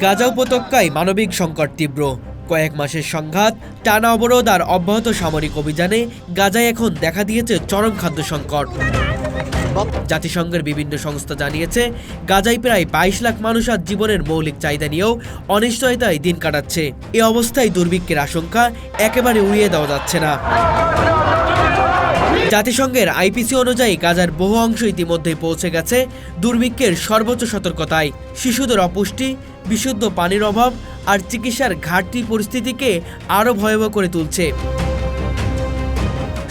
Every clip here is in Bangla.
গাজা উপত্যকায় মানবিক সংকট তীব্র। কয়েক মাসের সংঘাত, টানা অবরোধ আর অব্যাহত সামরিক অভিযানে গাজায় এখন দেখা দিয়েছে চরম খাদ্য সংকট। জাতিসংঘের বিভিন্ন সংস্থা জানিয়েছে, গাজায় প্রায় ২২ লাখ মানুষ আজ জীবনের মৌলিক চাহিদা নিয়েও অনিশ্চয়তায় দিন কাটাচ্ছে। এ অবস্থায় দুর্ভিক্ষের আশঙ্কা একেবারে উড়িয়ে দেওয়া যাচ্ছে না। জাতিসংঘের আইপিসি অনুযায়ী গাজার বহু অংশ ইতিমধ্যেই পৌঁছে গেছে দুর্ভিক্ষের সর্বোচ্চ সতর্কতায়। শিশুদের অপুষ্টি, বিশুদ্ধ পানির অভাব আর চিকিৎসার ঘাটতি পরিস্থিতিকে আরও ভয়াবহ করে তুলছে।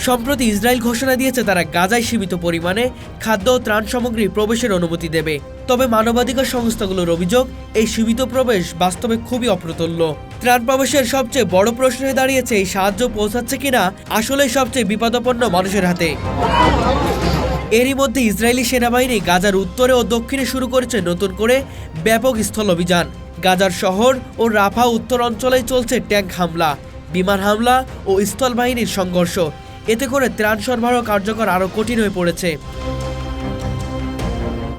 সম্প্রতি ইসরায়েল ঘোষণা দিয়েছে তারা গাজায় সীমিত পরিমাণে খাদ্য ও ত্রাণ সামগ্রী প্রবেশের অনুমতি দেবে। তবে মানবাধিকার সংস্থাগুলোর অভিযোগ, এই সীমিত প্রবেশ বাস্তবে খুবই অপ্রতুল্য। ত্রাণ প্রবেশের সবচেয়ে বড় প্রশ্ন হয়ে দাঁড়িয়েছে এই সাহায্য পৌঁছাচ্ছে কিনা আসলেই সবচেয়ে বিপদাপন্ন মানুষের হাতে। এরই মধ্যে ইসরায়েলি সেনাবাহিনী গাজার উত্তরে ও দক্ষিণে শুরু করেছে নতুন করে ব্যাপক স্থল অভিযান। গাজার শহর ও রাফা উত্তর অঞ্চলে চলছে ট্যাঙ্ক হামলা, বিমান হামলা ও স্থলবাহিনীর সংঘর্ষ। এতে করে ত্রাণ সরবরাহ কার্যকর আরও কঠিন হয়ে পড়েছে।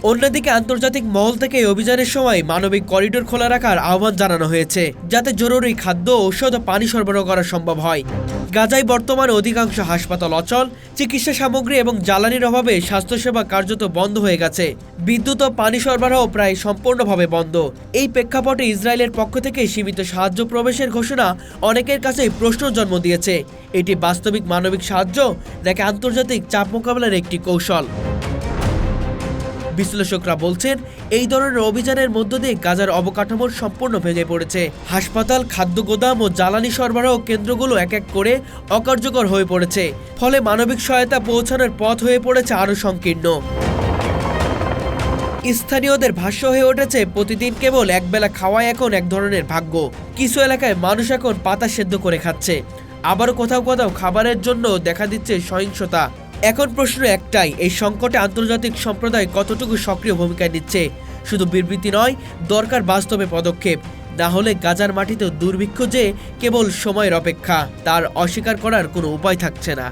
অন্যদিকে আন্তর্জাতিক মহল থেকে এই অভিযানের সময় মানবিক করিডোর খোলা রাখার আহ্বান জানানো হয়েছে, যাতে জরুরি খাদ্য, ঔষধ ও পানি সরবরাহ করা সম্ভব হয়। গাজায় বর্তমানে অধিকাংশ হাসপাতাল অচল, চিকিৎসা সামগ্রী এবং জ্বালানির অভাবে স্বাস্থ্যসেবা কার্যত বন্ধ হয়ে গেছে। বিদ্যুৎ ও পানি সরবরাহ প্রায় সম্পূর্ণভাবে বন্ধ। এই প্রেক্ষাপটে ইসরায়েলের পক্ষ থেকে সীমিত সাহায্য প্রবেশের ঘোষণা অনেকের কাছেই প্রশ্নের জন্ম দিয়েছে। এটি বাস্তবিক মানবিক সাহায্য নাকি আন্তর্জাতিক চাপ মোকাবেলার একটি কৌশল? বিশ্লেষকরা বলছেন, এই ধরনের অভিযানের মধ্য দিয়ে গাজার অবকাঠামোর সম্পূর্ণ ভেঙে পড়েছে। হাসপাতাল, খাদ্য গোদাম ও জ্বালানি সরবরাহ কেন্দ্রগুলো এক এক করে অকার্যকর হয়ে পড়েছে। ফলে মানবিক সহায়তা পৌঁছানোর পথ হয়ে পড়েছে আরও সংকীর্ণ। স্থানীয়দের ভাষ্য হয়ে উঠেছে, প্রতিদিন কেবল একবেলা খাওয়াই এখন এক ধরনের ভাগ্য। কিছু এলাকায় মানুষ এখন পাতা সেদ্ধ করে খাচ্ছে, আবারও কোথাও কোথাও খাবারের জন্য দেখা দিচ্ছে সহিংসতা। এখন প্রশ্ন একটাই, এই সংকটে আন্তর্জাতিক সম্প্রদায় কতটুকু সক্রিয় ভূমিকা নিচ্ছে? শুধু বিবৃতি নয়, দরকার বাস্তবে পদক্ষেপ। না হলে গাজার মাটিতে দুর্ভিক্ষ যে কেবল সময়ের অপেক্ষা, তার অস্বীকার করার কোনো উপায় থাকছে না।